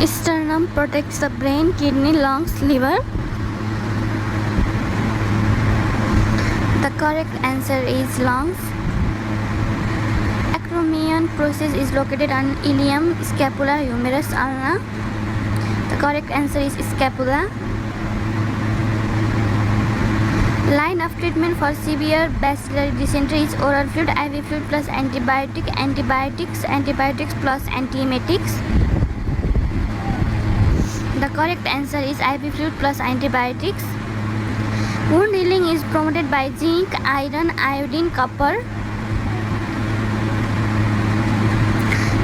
Sternum protects the brain, kidney, lungs, liver. The correct answer is lungs. Acromion process is located on ilium, scapula, humerus, ulna. The correct answer is scapula. Line of treatment for severe bacillary dysentery is oral fluid, IV fluid plus antibiotics plus antiemetics. The correct answer is IV fluid plus antibiotics. Wound healing is promoted by zinc, iron, iodine, copper.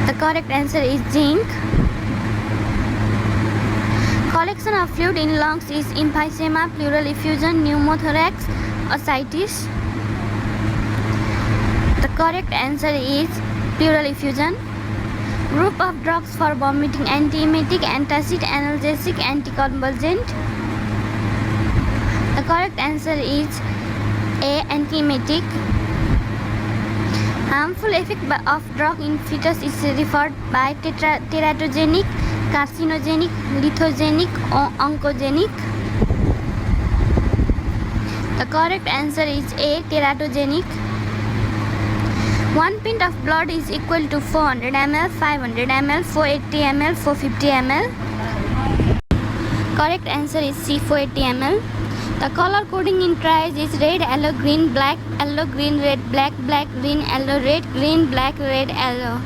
The correct answer is zinc. Collection of fluid in lungs is emphysema, pleural effusion, pneumothorax, ascites. The correct answer is pleural effusion. Group of drugs for vomiting: antiemetic, antacid, analgesic, anticonvulsant. The correct answer is A, antiemetic. Harmful effect of drug in fetus is referred by teratogenic, carcinogenic, lithogenic, or oncogenic. The correct answer is A, teratogenic. 1 pint of blood is equal to 400 ml, 500 ml, 480 ml, 450 ml. Correct answer is C, 480 ml. The color coding in triage is red, yellow, green, black, yellow, green, red, black, black, green, yellow, red, green, black, red, yellow.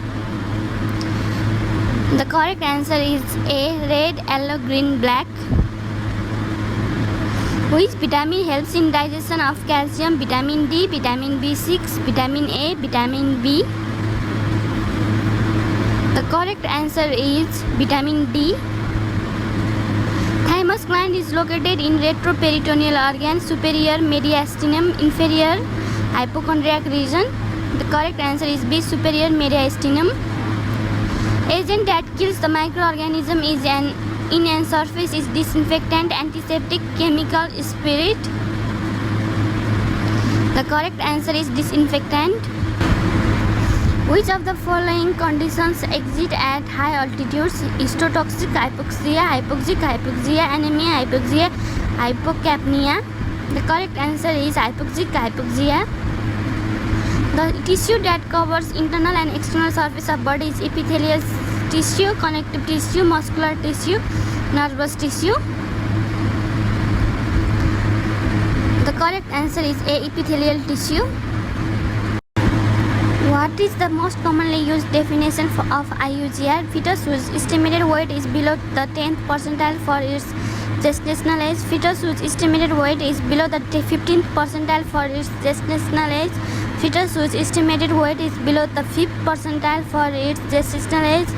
The correct answer is A, red, yellow, green, black. Which vitamin helps in digestion of calcium? Vitamin D, vitamin B6, vitamin A, vitamin B. The correct answer is vitamin D. Thymus gland is located in retroperitoneal organ, superior mediastinum, inferior hypochondriac region. The correct answer is B, superior mediastinum. Agent that kills the microorganism is in a surface is disinfectant, antiseptic, chemical, spirit. The correct answer is disinfectant. Which of the following conditions exist at high altitudes? Histotoxic hypoxia, hypoxic hypoxia, anemia, hypoxia, hypocapnia. The correct answer is hypoxic hypoxia. The tissue that covers internal and external surface of body is epithelial tissue, connective tissue, muscular tissue, nervous tissue. The correct answer is A, epithelial tissue. What is the most commonly used definition of IUGR? Fetus whose estimated weight is below the 10th percentile for its gestational age. Fetus whose estimated weight is below the 15th percentile for its gestational age. Fetus whose estimated weight is below the 5th percentile for its gestational age.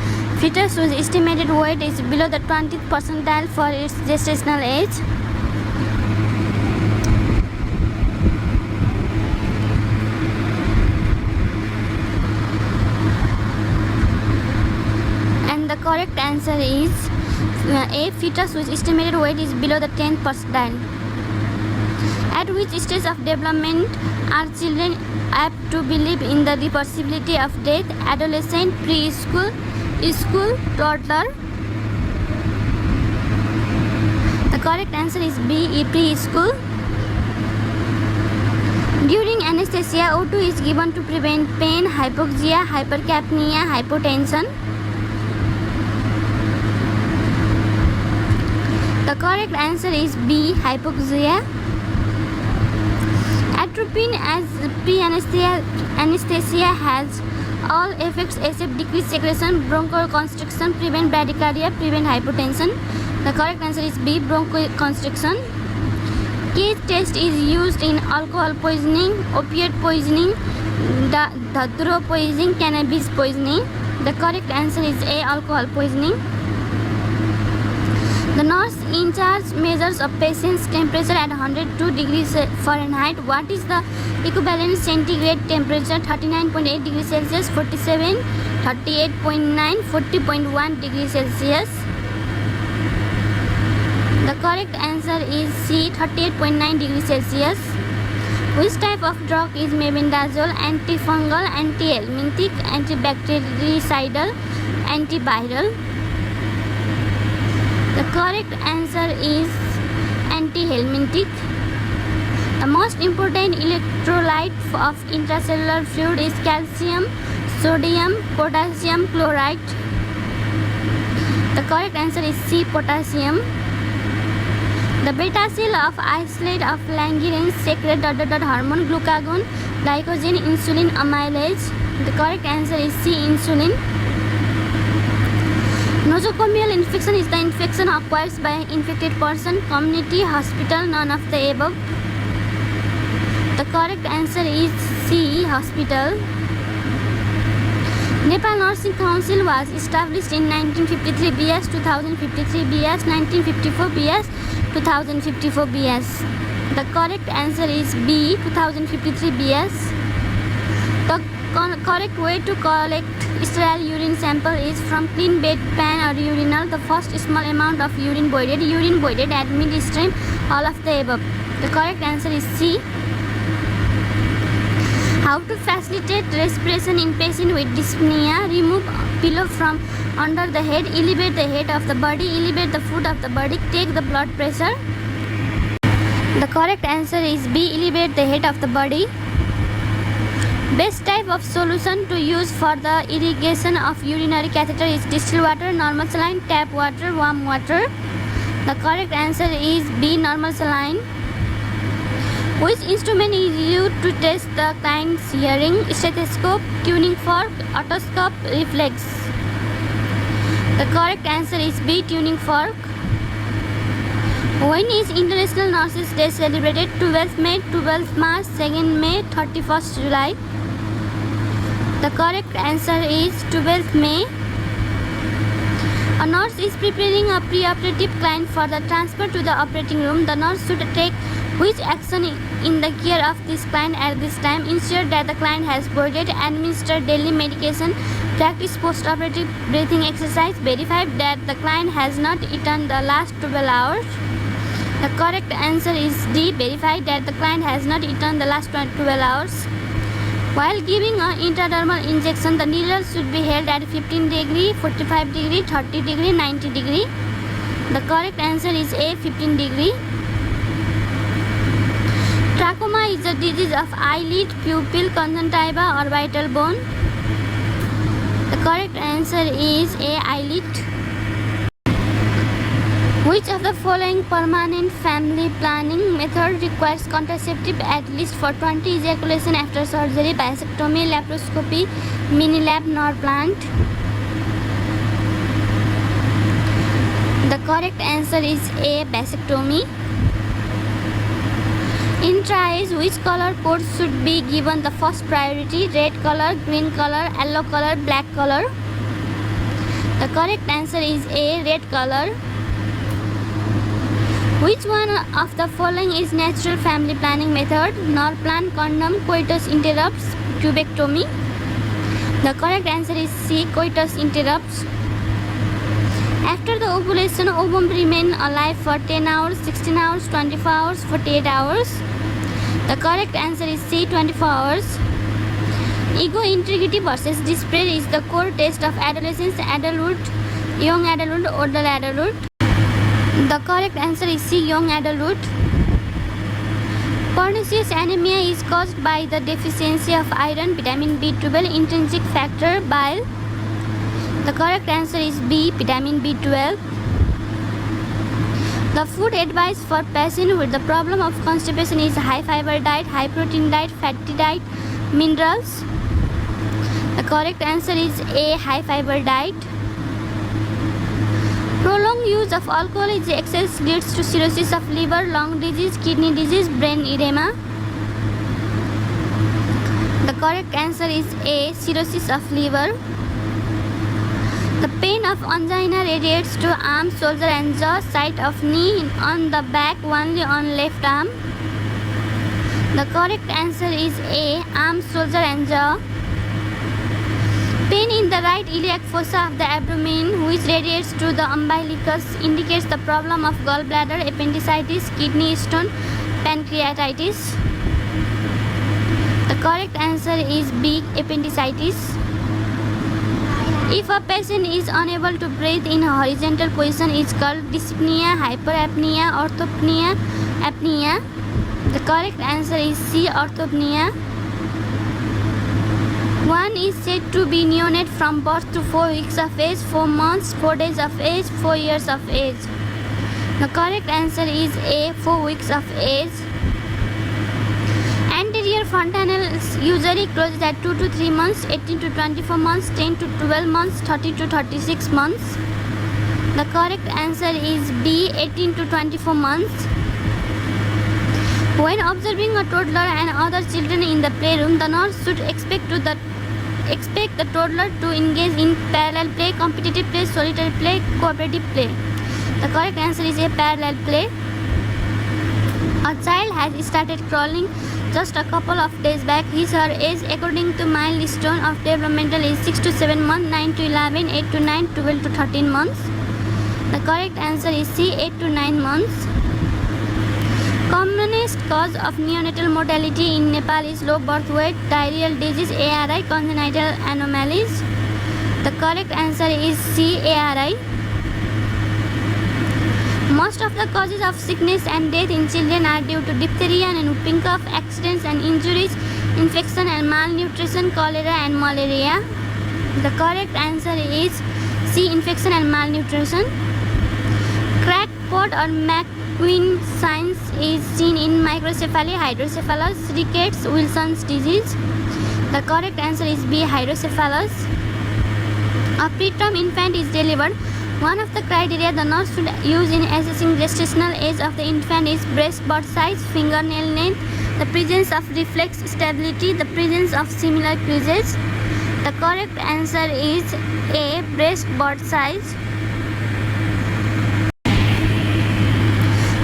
Fetus whose estimated weight is below the 20th percentile for its gestational age. And the correct answer is A, fetus whose estimated weight is below the 10th percentile. At which stage of development are children apt to believe in the reversibility of death? Adolescent, preschool, school, toddler. The correct answer is B, preschool. During anesthesia, O2 is given to prevent pain, hypoxia, hypercapnia, hypotension. The correct answer is B, hypoxia. Atropine as pre-anesthesia has all effects except decrease secretion, bronchoconstriction, prevent bradycardia, prevent hypotension. The correct answer is B, bronchoconstriction. Cage test is used in alcohol poisoning, opiate poisoning, dhadro poisoning, cannabis poisoning. The correct answer is A, alcohol poisoning. The nurse in charge measures a patient's temperature at 102 degrees Fahrenheit. What is the equivalent centigrade temperature? 39.8 degrees Celsius, 47, 38.9, 40.1 degrees Celsius. The correct answer is C, 38.9 degrees Celsius. Which type of drug is mebendazole? Antifungal, anti-helminthic, antibactericidal, antiviral. The correct answer is antihelmintic. The most important electrolyte of intracellular fluid is calcium, sodium, potassium chloride. The correct answer is C, potassium. The beta cell of isolate of Langerhans secrete hormone glucagon, glycogen, insulin, amylase. The correct answer is C, insulin. Nosocomial infection is the infection acquired by an infected person, community, hospital, none of the above. The correct answer is C, hospital. Nepal Nursing Council was established in 1953 BS, 2053 BS, 1954 BS, 2054 BS. The correct answer is B, 2053 BS. The correct way to collect sterile urine sample is from clean bed pan or urinal. The first small amount of urine voided at midstream, all of the above. The correct answer is C. How to facilitate respiration in patient with dyspnea? Remove pillow from under the head, elevate the head of the body, elevate the foot of the body, take the blood pressure. The correct answer is B, elevate the head of the body. Best type of solution to use for the irrigation of urinary catheter is distilled water, normal saline, tap water, warm water. The correct answer is B, normal saline. Which instrument is used to test the client's hearing? Stethoscope, tuning fork, otoscope, reflex. The correct answer is B, tuning fork. When is International Nurses Day celebrated? 12th May, 12th March, 2nd May, 31st July. The correct answer is 12th May. A nurse is preparing a pre-operative client for the transfer to the operating room. The nurse should take which action in the care of this client at this time? Ensure that the client has boarded, administer daily medication, practice post-operative breathing exercise, verify that the client has not eaten the last 12 hours. The correct answer is D, verify that the client has not eaten the last 12 hours. While giving an intradermal injection, the needle should be held at 15 degree, 45 degree, 30 degree, 90 degree. The correct answer is A, 15 degree. Trachoma is a disease of eyelid, pupil, conjunctiva or vital bone. The correct answer is A, eyelid. Which of the following permanent family planning method requires contraceptive at least for 20 ejaculation after surgery? Vasectomy, laparoscopy, mini-lap, Norplant. The correct answer is A, vasectomy. In trials, which color code should be given the first priority? Red color, green color, yellow color, black color. The correct answer is A, red color. Which one of the following is natural family planning method? Norplant, condom, coitus interrupts, tubectomy. The correct answer is C, coitus interrupts. After the ovulation, ovum remain alive for 10 hours, 16 hours, 24 hours, 48 hours. The correct answer is C, 24 hours. Ego integrity versus despair is the core test of adolescence, adulthood, young adulthood, older adulthood. The correct answer is C, young adulthood. Pernicious anemia is caused by the deficiency of iron, vitamin B12, intrinsic factor, bile. The correct answer is B, vitamin B12. The food advice for patients with the problem of constipation is high fiber diet, high protein diet, fatty diet, minerals. The correct answer is A, high fiber diet. Prolonged use of alcohol in excess leads to cirrhosis of liver, lung disease, kidney disease, brain edema. The correct answer is A, cirrhosis of liver. The pain of angina radiates to arm, shoulder and jaw, side of knee, on the back, only on left arm. The correct answer is A, arm, shoulder and jaw. Pain in the right iliac fossa of the abdomen which radiates to the umbilicus indicates the problem of gallbladder, appendicitis, kidney stone, pancreatitis. The correct answer is B, appendicitis. If a patient is unable to breathe in a horizontal position, it's called dyspnea, hyperapnea, orthopnea, apnea. The correct answer is C, orthopnea. One is said to be neonate from birth to 4 weeks of age, 4 months, 4 days of age, 4 years of age. The correct answer is A, 4 weeks of age. Anterior fontanelles usually closes at 2 to 3 months, 18 to 24 months, 10 to 12 months, 30 to 36 months. The correct answer is B, 18 to 24 months. When observing a toddler and other children in the playroom, the nurse should expect the toddler to engage in parallel play, competitive play, solitary play, cooperative play. The correct answer is A, parallel play. A child has started crawling just a couple of days back. Her age according to milestone of developmental is 6 to 7 months, 9 to 11, 8 to 9, 12 to 13 months. The correct answer is C, 8 to 9 months. Commonest cause of neonatal mortality in Nepal is low birth weight, diarrheal disease, ARI, congenital anomalies. The correct answer is C, ARI. Most of the causes of sickness and death in children are due to diphtheria and whooping cough, accidents and injuries, infection and malnutrition, cholera and malaria. The correct answer is C, infection and malnutrition. Crackpot or McQueen signs is seen in microcephaly, hydrocephalus, rickets, Wilson's disease. The correct answer is B, hydrocephalus. A preterm infant is delivered. One of the criteria the nurse should use in assessing gestational age of the infant is breast bud size, fingernail length, the presence of reflex stability, the presence of similar creases. The correct answer is A, breast bud size.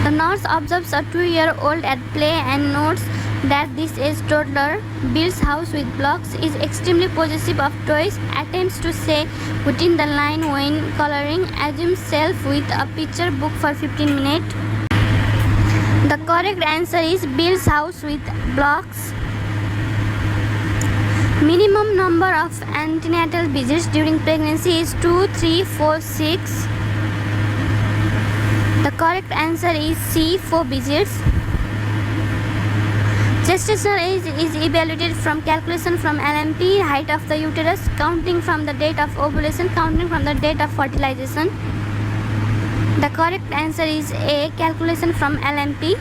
The nurse observes a 2-year-old at play and notes that this age toddler builds house with blocks, is extremely possessive of toys, attempts to say within the line when coloring, assumes self with a picture book for 15 minutes. The correct answer is builds house with blocks. Minimum number of antenatal visits during pregnancy is 2, 3, 4, 6. The correct answer is C, 4 visits. Gestational age is evaluated from calculation from LMP, height of the uterus, counting from the date of ovulation, counting from the date of fertilization. The correct answer is A, calculation from LMP.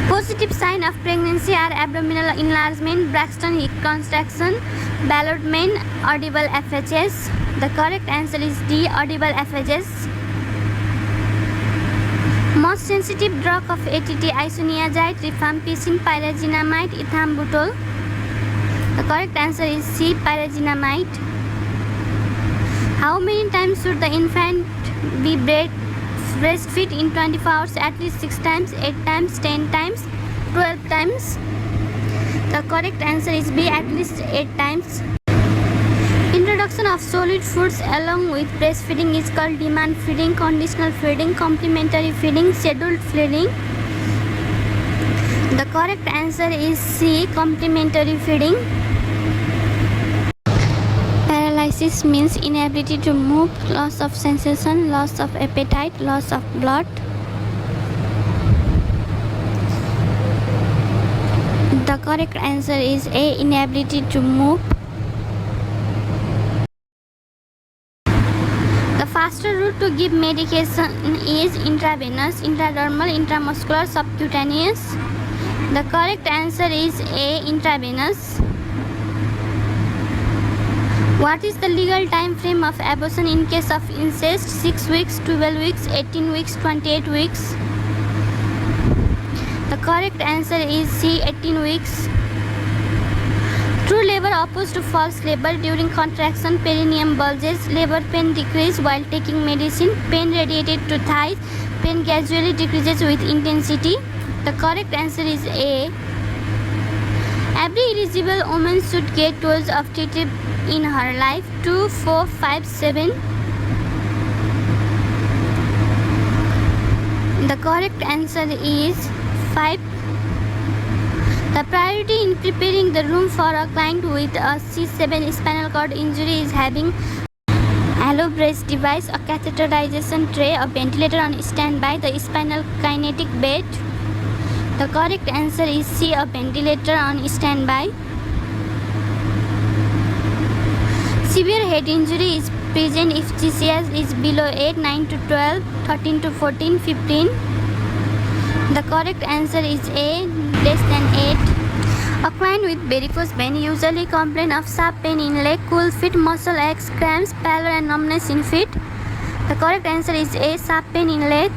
Positive sign of pregnancy are abdominal enlargement, Braxton Hicks contraction, Ballard-Main, audible FHS. The correct answer is D, audible FHS. Most sensitive drug of ATT, isoniazid, rifampicin, pyrazinamide, ethambutol. The correct answer is C, pyrazinamide. How many times should the infant be breastfed in 24 hours? At least 6 times, 8 times, 10 times, 12 times. The correct answer is B, at least 8 times. Introduction of solid foods along with breastfeeding is called demand feeding, conditional feeding, complementary feeding, scheduled feeding. The correct answer is C, complementary feeding. Paralysis means inability to move, loss of sensation, loss of appetite, loss of blood. The correct answer is A, inability to move. Faster route to give medication is intravenous, intradermal, intramuscular, subcutaneous. The correct answer is A, intravenous. What is the legal time frame of abortion in case of incest? 6 weeks, 12 weeks, 18 weeks, 28 weeks. The correct answer is C, 18 weeks. True labor opposed to false labor. During contraction, perineum bulges, labor pain decreases while taking medicine, pain radiated to thighs, pain gradually decreases with intensity. The correct answer is A. Every eligible woman should get dose of TTIP in her life. 2, 4, 5, 7. The correct answer is 5. The priority in preparing the room for a client with a C7 spinal cord injury is having allow brace device, a catheterization tray, a ventilator on standby, the spinal kinetic bed. The correct answer is C, a ventilator on standby. Severe head injury is present if GCS is below 8, 9 to 12, 13 to 14, 15. The correct answer is A, less than 8. A client with varicose vein usually complain of sharp pain in leg, cool feet, muscle aches, cramps, pallor and numbness in feet. The correct answer is A, sharp pain in leg.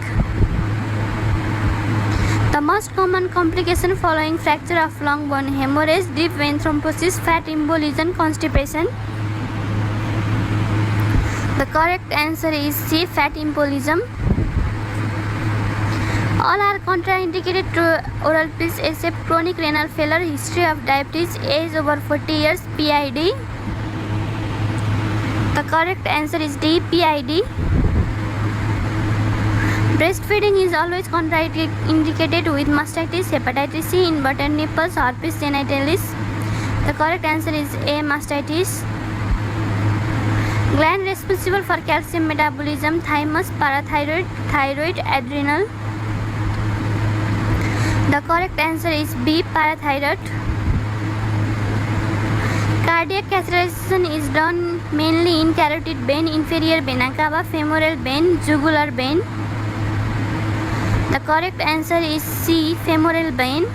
The most common complication following fracture of long bone: hemorrhage, deep vein thrombosis, fat embolism, constipation. The correct answer is C, fat embolism. All are contraindicated to oral pills except chronic renal failure, history of diabetes, age over 40 years, PID. The correct answer is D, PID. Breastfeeding is always contraindicated with mastitis, hepatitis C, inverted nipples, herpes genitalis. The correct answer is A, mastitis. Gland responsible for calcium metabolism: thymus, parathyroid, thyroid, adrenal. The correct answer is B, parathyroid. Cardiac catheterization is done mainly in carotid vein, inferior vena cava, femoral vein, jugular vein. The correct answer is C, femoral vein.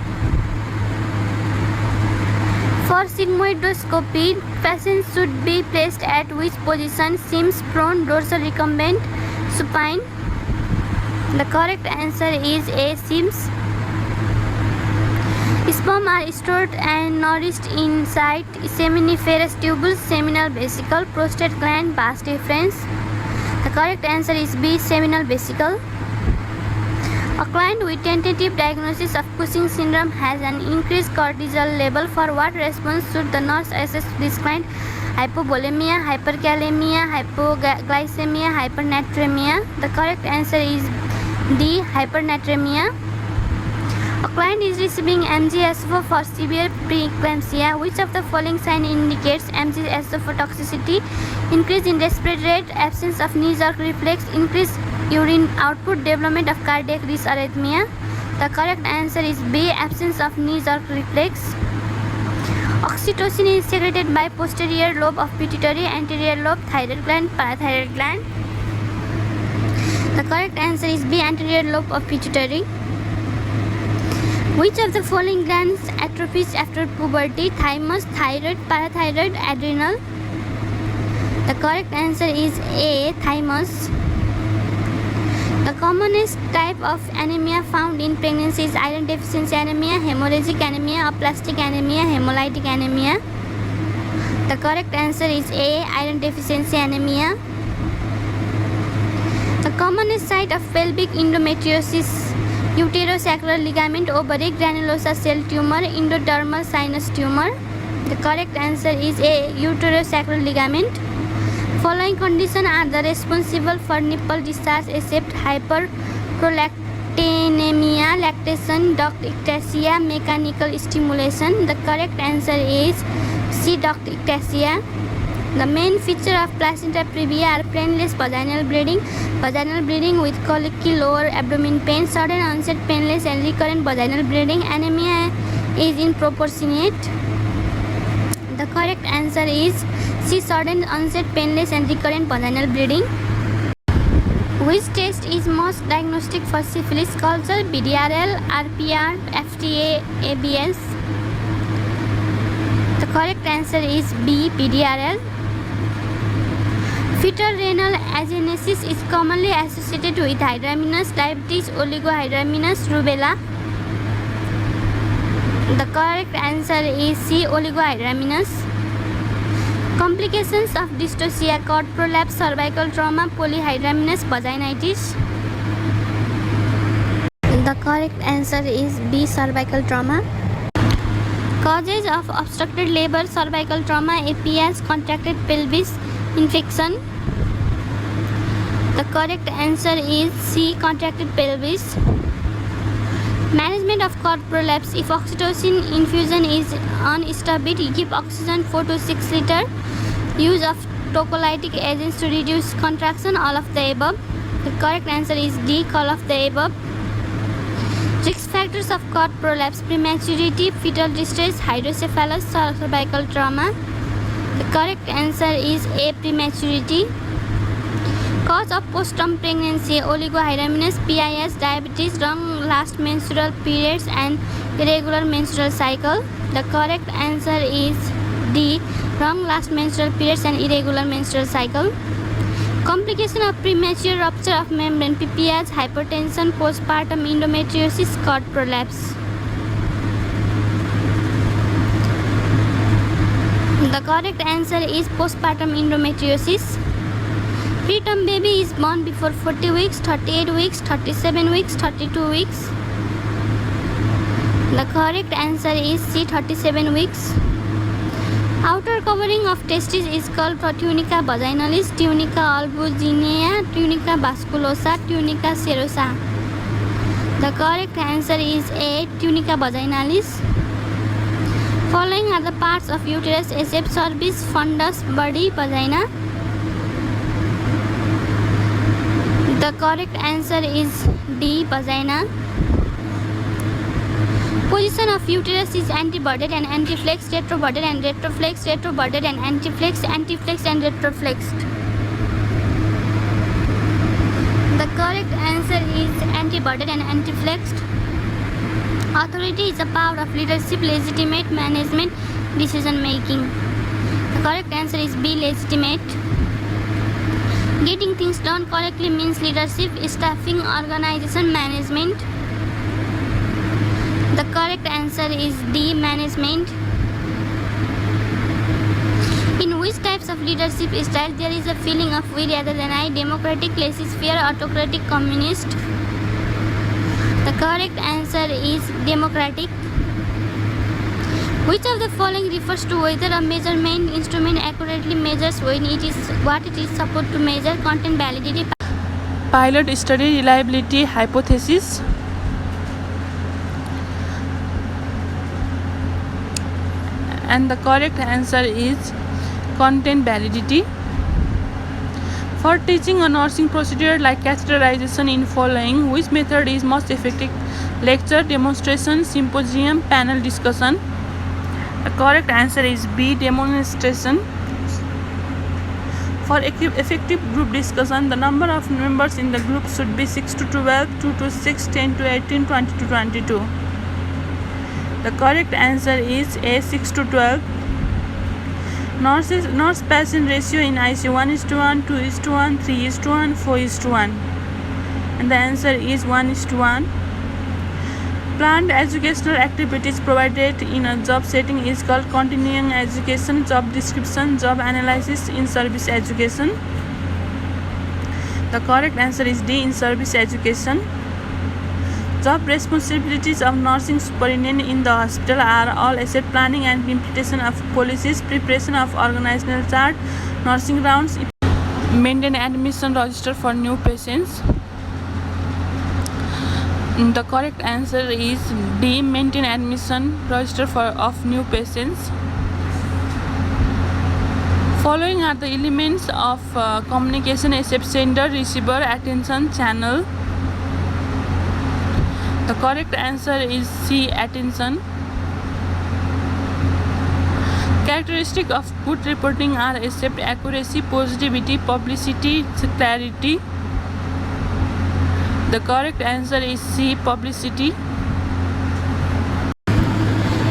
For sigmoidoscopy, patients should be placed at which position? Sims, prone, dorsal recumbent, supine. The correct answer is A, Sims. Sperm are stored and nourished inside seminiferous tubules, seminal vesicle, prostate gland, vas deferens. The correct answer is B, seminal vesicle. A client with tentative diagnosis of Cushing syndrome has an increased cortisol level. For what response should the nurse assess this client? Hypovolemia, hyperkalemia, hypoglycemia, hypernatremia. The correct answer is D, hypernatremia. A client is receiving MgSO for severe preeclampsia. Which of the following sign indicates MgSO toxicity? Increase in respiratory rate, absence of knee-jerk reflex, increased urine output, development of cardiac dysarrhythmia. The correct answer is B, absence of knee-jerk reflex. Oxytocin is secreted by posterior lobe of pituitary, anterior lobe, thyroid gland, parathyroid gland. The correct answer is B, anterior lobe of pituitary. Which of the following glands atrophies after puberty? Thymus, thyroid, parathyroid, adrenal. The correct answer is A, thymus. The commonest type of anemia found in pregnancy is iron deficiency anemia, hemorrhagic anemia, aplastic anemia, hemolytic anemia. The correct answer is A, iron deficiency anemia. The commonest site of pelvic endometriosis: uterosacral ligament, ovary, granulosa cell tumor, endodermal sinus tumor. The correct answer is A, uterosacral ligament. Following conditions are the responsible for nipple discharge except hyperprolactinemia, lactation, duct ectasia, mechanical stimulation. The correct answer is C, duct ectasia. The main feature of placenta previa are painless vaginal bleeding with colicky lower abdomen pain, sudden onset painless and recurrent vaginal bleeding. Anemia is disproportionate. The correct answer is C, sudden onset painless and recurrent vaginal bleeding. Which test is most diagnostic for syphilis? Culture, BDRL, RPR, FTA, ABS. The correct answer is B, BDRL. Fetal renal agenesis is commonly associated with hydramnios, diabetes, oligohydramnios, rubella. The correct answer is C, oligohydramnios. Complications of dystocia: cord prolapse, cervical trauma, polyhydramnios, vaginitis. The correct answer is B, cervical trauma. Causes of obstructed labor: cervical trauma, APS, contracted pelvis, infection. The correct answer is C, contracted pelvis. Management of cord prolapse. If oxytocin infusion is unstable, give oxygen 4 to 6 liter. Use of tocolytic agents to reduce contraction. All of the above. The correct answer is D. All of the above. Risk factors of cord prolapse: prematurity, fetal distress, hydrocephalus, cervical trauma. The correct answer is A. Prematurity. Cause of postpartum pregnancy: oligohydramnios, PIS, diabetes, wrong last menstrual periods, and irregular menstrual cycle. The correct answer is D. Wrong last menstrual periods and irregular menstrual cycle. Complication of premature rupture of membrane: PPH, hypertension, postpartum endometriosis, cord prolapse. The correct answer is postpartum endometriosis. Preterm baby is born before 40 weeks, 38 weeks, 37 weeks, 32 weeks. The correct answer is C. 37 weeks. Outer covering of testes is called tunica vaginalis, tunica albuginea, tunica vasculosa, tunica serosa. The correct answer is A. Tunica vaginalis. Following are the parts of uterus: except cervix, fundus, body, vagina. The correct answer is D. Vagina. Position of uterus is anteborded and antiflexed, retroborded and retroflexed, retroborded and antiflexed, antiflexed and retroflexed. The correct answer is anteborded and antiflexed. Authority is a power of leadership, legitimate management, decision making. The correct answer is B. Legitimate. Getting things done correctly means leadership, staffing, organization, management. The correct answer is D. Management. In which types of leadership style there is a feeling of we rather than I: democratic, laissez-faire, autocratic, communist? The correct answer is democratic. Which of the following refers to whether a measurement instrument accurately measures when it is what it is supposed to measure? Content validity. Pilot study reliability hypothesis. And the correct answer is content validity. For teaching a nursing procedure like catheterization in following, which method is most effective? Lecture, demonstration, symposium, panel discussion. The correct answer is B. Demonstration. For effective group discussion, the number of members in the group should be 6 to 12, 2 to 6, 10 to 18, 20 to 22. The correct answer is A. 6 to 12. Nurse-patient ratio in ICU: 1:1, 2:1, 3:1, 4:1. And the answer is 1:1. Planned educational activities provided in a job setting is called continuing education, job description, job analysis, in-service education. The correct answer is D. In-service education. Job responsibilities of nursing superintendent in the hospital are all asset planning and implementation of policies, preparation of organizational chart, nursing rounds, maintain admission register for new patients. The correct answer is D. Maintain admission register of new patients. Following are the elements of communication except sender, receiver, attention, channel. The correct answer is C. Attention. Characteristics of good reporting are accept accuracy, positivity, publicity, clarity. The correct answer is C. Publicity.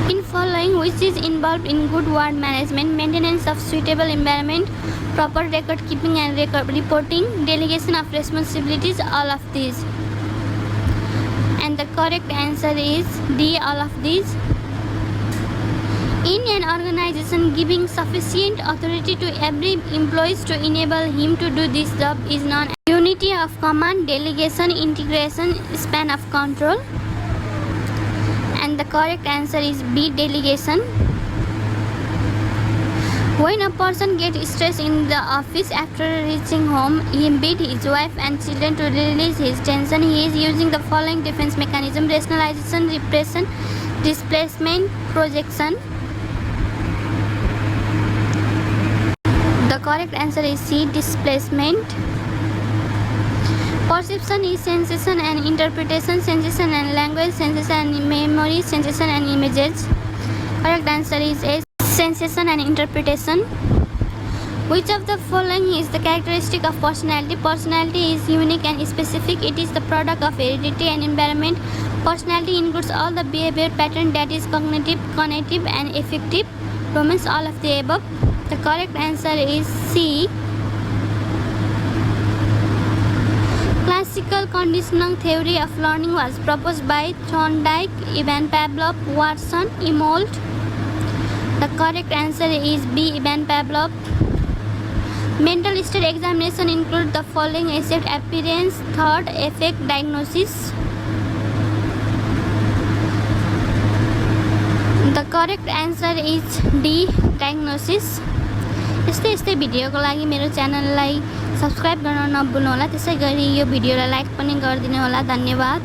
In following, which is involved in good ward management: maintenance of suitable environment, proper record keeping and reporting, delegation of responsibilities, all of these. And the correct answer is D. All of these. In an organization, giving sufficient authority to every employee to enable him to do this job is known as unity of command, delegation, integration, span of control. And the correct answer is B. Delegation. When a person gets stressed in the office after reaching home, he beats his wife and children to release his tension. He is using the following defense mechanism: rationalization, repression, displacement, projection. The correct answer is C, displacement. Perception is sensation and interpretation, sensation and language, sensation and memory, sensation and images. Correct answer is A, sensation and interpretation. Which of the following is the characteristic of personality? Personality is unique and specific. It is the product of heredity and environment. Personality includes all the behavior pattern that is cognitive, and affective. Romance all of the above. The correct answer is C. Classical conditioning theory of learning was proposed by Thorndike, Ivan Pavlov, Watson, Emold. The correct answer is B, Ivan Pavlov. Mental state examination include the following except appearance, thought, effect, diagnosis. The correct answer is D, diagnosis. यस्तै भिडियोको लागि मेरो च्यानललाई subscribe गर्न नभुल्नुहोला। त्यसै गरी यो भिडियोलाई like पनि गरिदिनु होला। धन्यवाद।